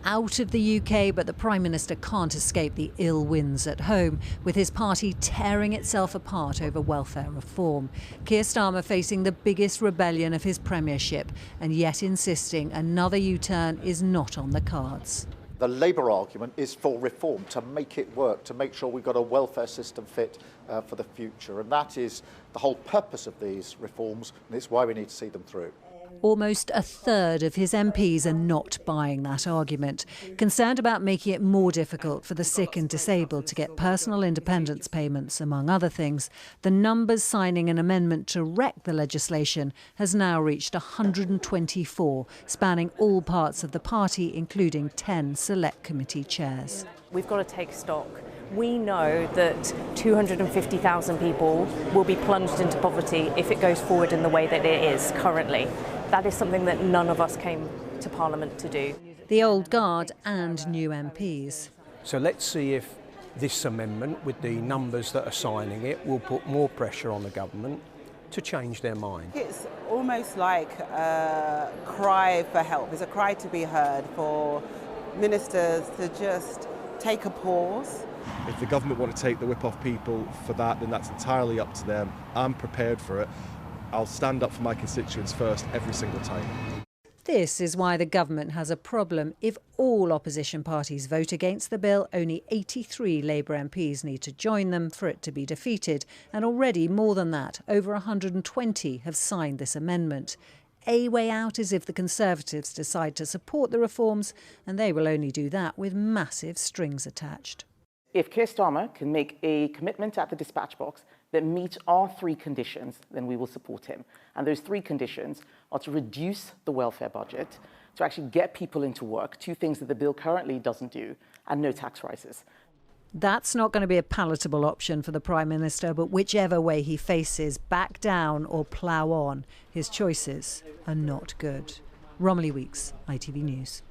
out of the UK, but the Prime Minister can't escape the ill winds at home, with his party tearing itself apart over welfare reform. Keir Starmer facing the biggest rebellion of his premiership, and yet insisting another U-turn is not on the cards. The Labour argument is for reform, to make it work, to make sure we've got a welfare system fit for the future. And that is the whole purpose of these reforms, and it's why we need to see them through. Almost a third of his MPs are not buying that argument, concerned about making it more difficult for the sick and disabled to get personal independence payments, among other things. The numbers signing an amendment to wreck the legislation has now reached 124, spanning all parts of the party, including 10 select committee chairs. We've got to take stock. We know that 250,000 people will be plunged into poverty if it goes forward in the way that it is currently. That is something that none of us came to Parliament to do. The old guard and new MPs. So let's see if this amendment, with the numbers that are signing it, will put more pressure on the government to change their mind. It's almost like a cry for help. It's a cry to be heard for ministers to just take a pause. If the government want to take the whip off people for that, then that's entirely up to them. I'm prepared for it. I'll stand up for my constituents first every single time. This is why the government has a problem. If all opposition parties vote against the bill, only 83 Labour MPs need to join them for it to be defeated. And already more than that, over 120 have signed this amendment. A way out is if the Conservatives decide to support the reforms, and they will only do that with massive strings attached. If Keir Starmer can make a commitment at the dispatch box that meets our three conditions, then we will support him. And those three conditions are to reduce the welfare budget, to actually get people into work, two things that the bill currently doesn't do, and no tax rises. That's not going to be a palatable option for the Prime Minister, but whichever way he faces, back down or plough on, his choices are not good. Romilly Weeks, ITV News.